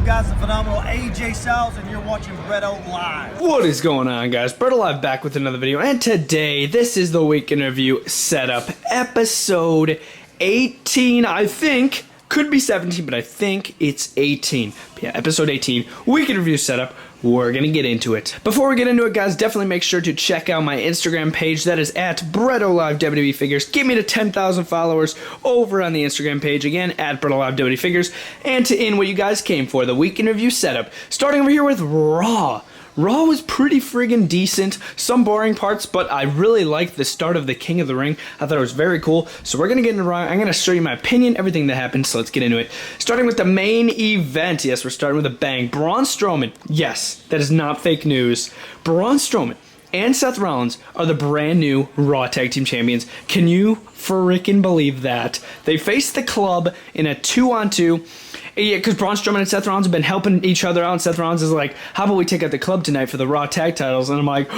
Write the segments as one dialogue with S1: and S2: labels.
S1: guys? The phenomenal AJ Styles, and you're watching Bretto Live.
S2: What is going on, guys? Bretto Live back with another video, and today, this is the week in review setup, episode 18, I think. Could be 17, but I think it's 18. But yeah, episode 18, week in review setup. We're gonna get into it. Before we get into it, guys, definitely make sure to check out my Instagram page. That is at Bretto Live WWE Figures. Get me to 10,000 followers over on the Instagram page. Again, at Bretto Live WWE Figures. And to end what you guys came for, the week in review setup. Starting over here with Raw. Raw was pretty friggin' decent. Some boring parts, but I really liked the start of the King of the Ring. I thought it was very cool. So we're going to get into Raw. I'm going to show you my opinion, everything that happened, so let's get into it. Starting with the main event. Yes, we're starting with a bang. Braun Strowman. Yes, that is not fake news. Braun Strowman and Seth Rollins are the brand new Raw Tag Team Champions. Can you freaking believe that? They faced the Club in a 2-on-2. Yeah, because Braun Strowman and Seth Rollins have been helping each other out, and Seth Rollins is like, how about we take out the Club tonight for the Raw Tag titles? And I'm like,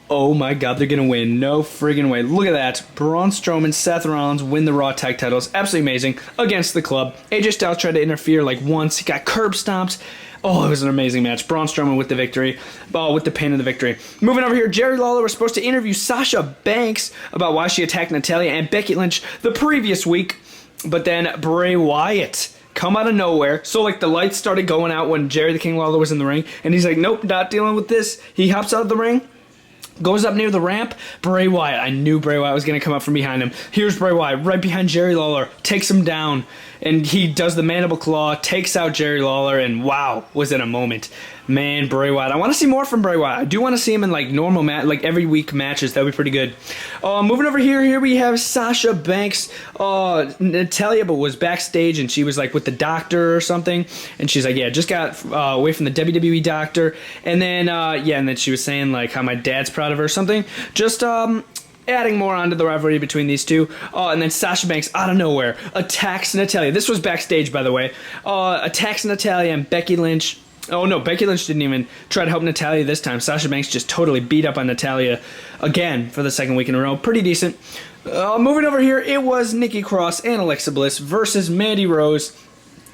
S2: oh my god, they're going to win. No friggin' way. Look at that. Braun Strowman, Seth Rollins win the Raw Tag titles. Absolutely amazing. Against the Club. AJ Styles tried to interfere like once. He got curb stomped. Oh, it was an amazing match. Braun Strowman with the victory. Oh, with the pin of the victory. Moving over here, Jerry Lawler was supposed to interview Sasha Banks about why she attacked Natalya and Becky Lynch the previous week. But then Bray Wyatt come out of nowhere. So, like, the lights started going out when Jerry the King Lawler was in the ring. And he's like, nope, not dealing with this. He hops out of the ring. Goes up near the ramp. Bray Wyatt. I knew Bray Wyatt was going to come up from behind him. Here's Bray Wyatt right behind Jerry Lawler. Takes him down. And he does the mandible claw. Takes out Jerry Lawler. And wow, was it a moment. Man, Bray Wyatt. I want to see more from Bray Wyatt. I do want to see him in like normal like every week matches. That would be pretty good. Moving over here. Here we have Sasha Banks. Natalya was backstage and she was like with the doctor or something. And she's like, yeah, just got away from the WWE doctor. And then, yeah, and then she was saying like how my dad's proud of her or something. Just, adding more onto the rivalry between these two. And then Sasha Banks, out of nowhere, attacks Natalya. This was backstage, by the way. Attacks Natalya and Becky Lynch. Oh, no, Becky Lynch didn't even try to help Natalya this time. Sasha Banks just totally beat up on Natalya again for the second week in a row. Pretty decent. Moving over here, it was Nikki Cross and Alexa Bliss versus Mandy Rose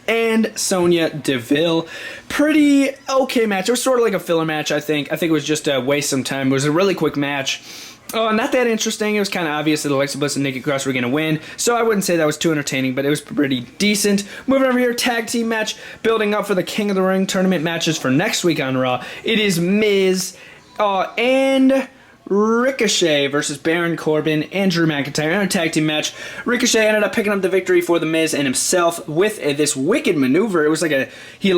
S2: and Sonya Deville. Pretty okay match. It was sort of like a filler match, I think. I think it was just a waste of time. It was a really quick match. Not that interesting. It was kind of obvious that Alexa Bliss and Nikki Cross were going to win, so I wouldn't say that was too entertaining, but it was pretty decent. Moving over here, tag team match, building up for the King of the Ring tournament matches for next week on Raw. It is Miz and Ricochet versus Baron Corbin and Drew McIntyre in a tag team match. Ricochet ended up picking up the victory for the Miz and himself with this wicked maneuver. It was like he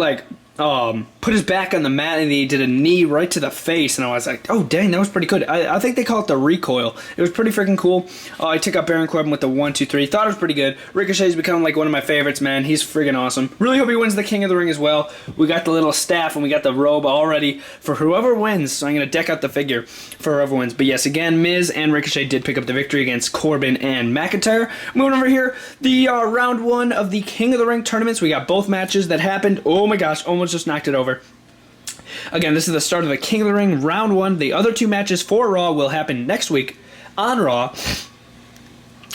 S2: put his back on the mat and he did a knee right to the face, and I was like, oh dang, that was pretty good. I think they call it the recoil. It was pretty freaking cool. He took out Baron Corbin with the 1-2-3. Thought it was pretty good. Ricochet's become like one of my favorites, man. He's friggin' awesome. Really hope he wins the King of the Ring as well. We got the little staff and we got the robe all ready for whoever wins, so I'm going to deck out the figure for whoever wins. But yes, again, Miz and Ricochet did pick up the victory against Corbin and McIntyre. Moving over here, the round one of the King of the Ring tournaments. We got both matches that happened. Oh my gosh, almost just knocked it over. Again, this is the start of the King of the Ring round one. The other two matches for Raw will happen next week on Raw.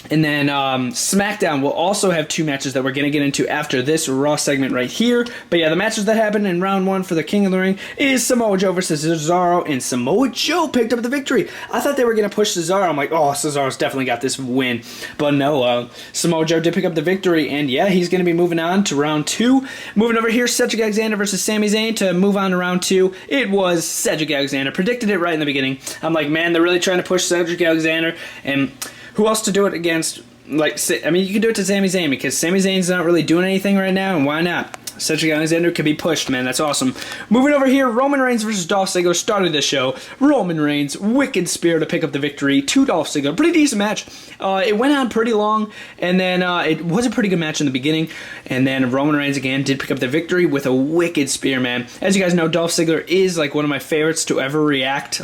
S2: And then Smackdown will also have two matches that we're going to get into after this Raw segment right here. But yeah, the matches that happened in round one for the King of the Ring is Samoa Joe versus Cesaro, and Samoa Joe picked up the victory. I thought they were going to push Cesaro. I'm like, oh, Cesaro's definitely got this win. But no, Samoa Joe did pick up the victory, and yeah, he's going to be moving on to round two. Moving over here, Cedric Alexander versus Sami Zayn to move on to round two. It was Cedric Alexander. Predicted it right in the beginning. I'm like, man, they're really trying to push Cedric Alexander, and who else to do it against? Like, I mean, you can do it to Sami Zayn because Sami Zayn's not really doing anything right now, and why not? Cedric Alexander could be pushed, man. That's awesome. Moving over here, Roman Reigns versus Dolph Ziggler started the show. Roman Reigns, wicked spear to pick up the victory to Dolph Ziggler. Pretty decent match. It went on pretty long, and then it was a pretty good match in the beginning. And then Roman Reigns again did pick up the victory with a wicked spear, man. As you guys know, Dolph Ziggler is like one of my favorites to ever react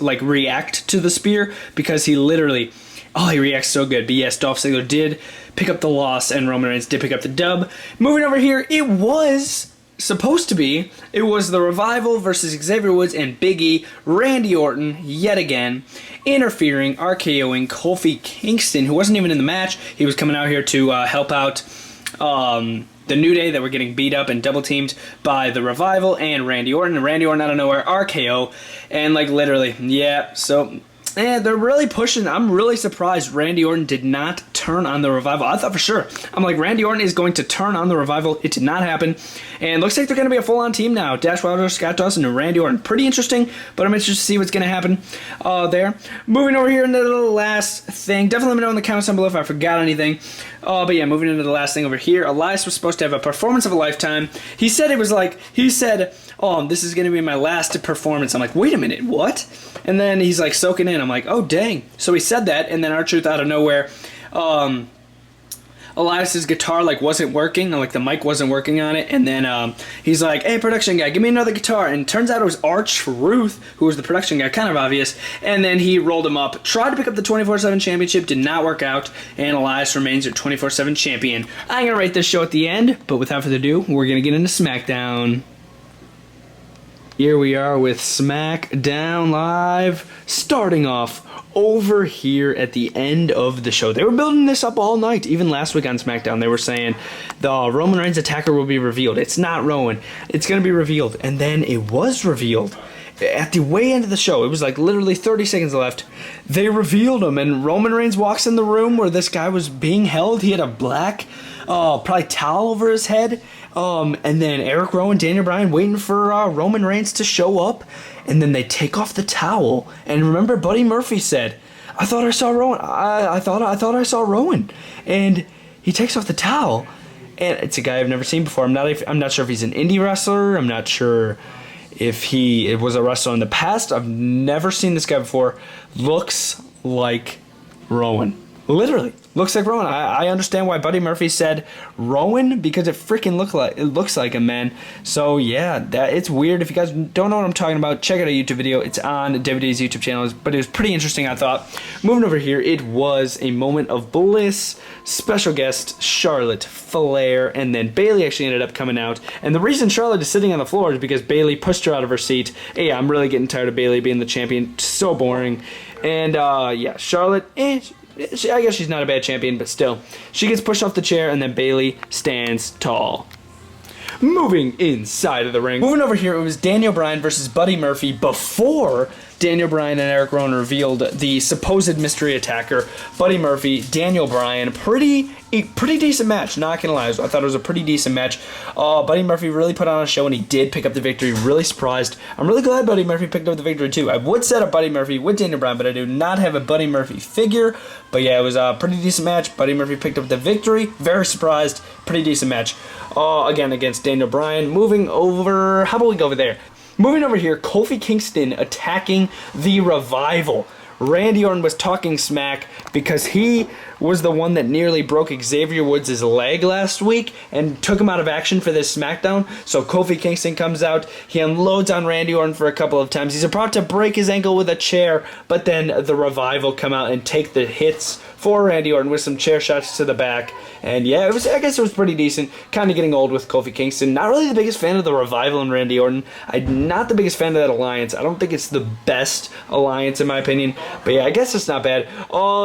S2: to the spear because he literally... oh, he reacts so good. But yes, Dolph Ziggler did pick up the loss, and Roman Reigns did pick up the dub. Moving over here, it was supposed to be. It was the Revival versus Xavier Woods and Big E. Randy Orton, yet again, interfering, RKOing Kofi Kingston, who wasn't even in the match. He was coming out here to help out the the New Day that were getting beat up and double teamed by the Revival and Randy Orton. And Randy Orton out of nowhere, RKO. And like literally, yeah, so... And they're really pushing. I'm really surprised Randy Orton did not turn on the Revival. I thought for sure. I'm like, Randy Orton is going to turn on the Revival. It did not happen. And looks like they're going to be a full-on team now. Dash Wilder, Scott Dawson, and Randy Orton. Pretty interesting, but I'm interested to see what's going to happen there. Moving over here into the last thing. Definitely let me know in the comments down below if I forgot anything. But yeah, moving into the last thing over here. Elias was supposed to have a performance of a lifetime. He said oh, this is going to be my last performance. I'm like, wait a minute, what? And then he's like soaking in. I'm like, oh, dang. So he said that, and then R-Truth out of nowhere, Elias's guitar like wasn't working, like the mic wasn't working on it, and then he's like, hey, production guy, give me another guitar. And it turns out it was R-Truth who was the production guy, kind of obvious. And then he rolled him up, tried to pick up the 24/7 championship, did not work out, and Elias remains your 24/7 champion. I'm gonna rate this show at the end, but without further ado, we're gonna get into Smackdown. Here we are with Smackdown Live, starting off over here at the end of the show. They were building this up all night. Even last week on Smackdown, they were saying the Roman Reigns attacker will be revealed. It's not Rowan. It's going to be revealed. And then it was revealed. At the way end of the show, it was like literally 30 seconds left. They revealed him, and Roman Reigns walks in the room where this guy was being held. He had a black, probably towel over his head. And then Eric Rowan, Daniel Bryan waiting for Roman Reigns to show up, and then they take off the towel. And remember, Buddy Murphy said, "I thought I saw Rowan. I thought I saw Rowan." And he takes off the towel, and it's a guy I've never seen before. I'm not sure if he's an indie wrestler. I'm not sure if he was a wrestler in the past. I've never seen this guy before. Looks like Rowan. Literally looks like Rowan. I understand why Buddy Murphy said Rowan, because it freaking looks like him, man. So yeah, it's weird. If you guys don't know what I'm talking about, check out a YouTube video. It's on WWE's YouTube channel, but it was pretty interesting, I thought. Moving over here, it was a moment of bliss. Special guest Charlotte Flair, and then Bayley actually ended up coming out. And the reason Charlotte is sitting on the floor is because Bayley pushed her out of her seat. Hey, I'm really getting tired of Bayley being the champion. So boring. And yeah, Charlotte, I guess she's not a bad champion, but still. She gets pushed off the chair, and then Bayley stands tall. Moving inside of the ring. Moving over here, it was Daniel Bryan versus Buddy Murphy before Daniel Bryan and Eric Rowan revealed the supposed mystery attacker. Buddy Murphy, Daniel Bryan, pretty decent match, not gonna lie. I thought it was a pretty decent match. Buddy Murphy really put on a show, and he did pick up the victory. Really surprised. I'm really glad Buddy Murphy picked up the victory too. I would set up Buddy Murphy with Daniel Bryan, but I do not have a Buddy Murphy figure. But yeah, it was a pretty decent match. Buddy Murphy picked up the victory. Very surprised. Pretty decent match. Again, against Daniel Bryan. Moving over, how about we go over there? Moving over here, Kofi Kingston attacking the Revival. Randy Orton was talking smack because he was the one that nearly broke Xavier Woods' leg last week and took him out of action for this SmackDown. So Kofi Kingston comes out, he unloads on Randy Orton for a couple of times. He's about to break his ankle with a chair, but then the Revival come out and take the hits for Randy Orton with some chair shots to the back. And yeah, I guess it was pretty decent. Kind of getting old with Kofi Kingston. Not really the biggest fan of the Revival and Randy Orton. I'm not the biggest fan of that alliance. I don't think it's the best alliance in my opinion. But yeah, I guess it's not bad.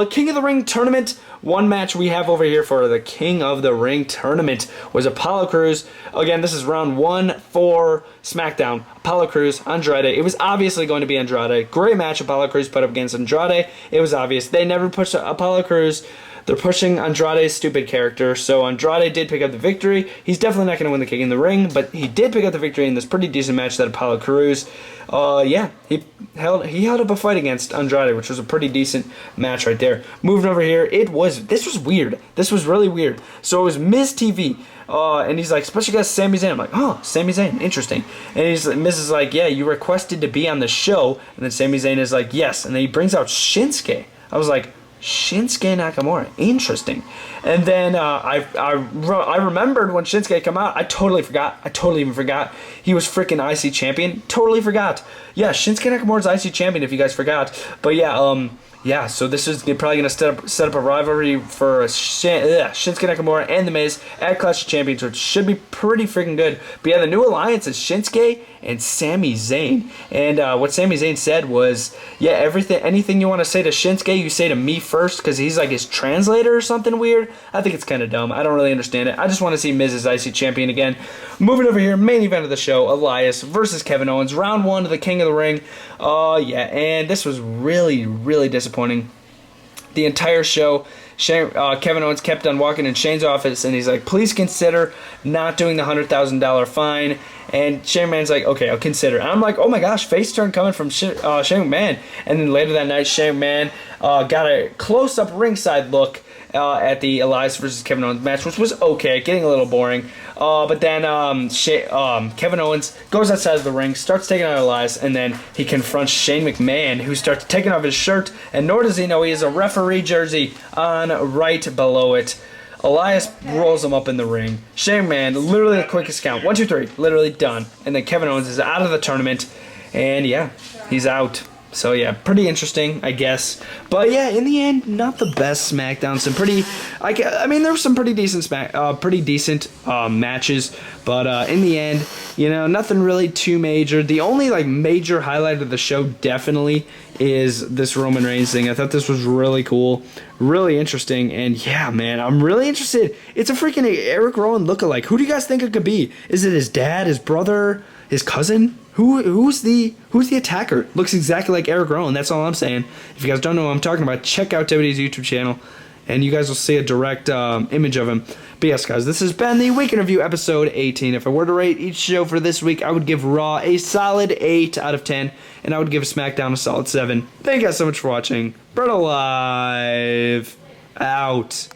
S2: King of the Ring tournament. One match we have over here for the King of the Ring tournament was Apollo Crews. Again, this is round 1 for SmackDown. Apollo Crews, Andrade. It was obviously going to be Andrade. Great match Apollo Crews put up against Andrade. It was obvious. They never pushed Apollo Crews. They're pushing Andrade's stupid character, so Andrade did pick up the victory. He's definitely not going to win the King in the Ring, but he did pick up the victory in this pretty decent match that Apollo Crews, yeah, he held up a fight against Andrade, which was a pretty decent match right there. Moving over here, this was weird. This was really weird. So it was Miz TV, and he's like, special guest Sami Zayn. I'm like, oh, Sami Zayn, interesting. And Miz is like, yeah, you requested to be on the show, and then Sami Zayn is like, yes, and then he brings out Shinsuke. I was like, Shinsuke Nakamura, interesting. And then I remembered when Shinsuke came out. I totally forgot. I totally even forgot he was freaking IC champion. Totally forgot. Yeah, Shinsuke Nakamura's IC champion. If you guys forgot, but yeah, yeah, so this is probably going to set up a rivalry for Shinsuke Nakamura and The Miz at Clash of Champions, which should be pretty freaking good. But yeah, the new alliance is Shinsuke and Sami Zayn. And what Sami Zayn said was, yeah, anything you want to say to Shinsuke, you say to me first, because he's like his translator or something weird. I think it's kind of dumb. I don't really understand it. I just want to see Miz as IC champion again. Moving over here, main event of the show, Elias versus Kevin Owens, round 1 of the King of the Ring. Yeah, and this was really, really disappointing. The entire show, Kevin Owens kept on walking in Shane's office, and he's like, please consider not doing the $100,000 fine. And Shane McMahon's like, okay, I'll consider. And I'm like, oh my gosh, face turn coming from Shane McMahon. And then later that night, Shane McMahon got a close-up ringside look at the Elias versus Kevin Owens match, which was okay, getting a little boring. But then Kevin Owens goes outside of the ring, starts taking out Elias, and then he confronts Shane McMahon, who starts taking off his shirt, and nor does he know he has a referee jersey on right below it. Elias rolls him up in the ring. Shane McMahon, literally the quickest count. 1, 2, 3, literally done. And then Kevin Owens is out of the tournament, and yeah, he's out. So yeah, pretty interesting, I guess. But yeah, in the end, not the best SmackDown. Some pretty, I mean, there were some pretty decent matches. But in the end, you know, nothing really too major. The only like major highlight of the show definitely is this Roman Reigns thing. I thought this was really cool, really interesting, and yeah, man, I'm really interested. It's a freaking Eric Rowan lookalike. Who do you guys think it could be? Is it his dad, his brother, his cousin? Who's the attacker? Looks exactly like Eric Rowan. That's all I'm saying. If you guys don't know what I'm talking about, check out WWE's YouTube channel, and you guys will see a direct image of him. But yes, guys, this has been the Week in Review episode 18. If I were to rate each show for this week, I would give Raw a solid 8 out of 10, and I would give SmackDown a solid 7. Thank you guys so much for watching. Bretto Live out.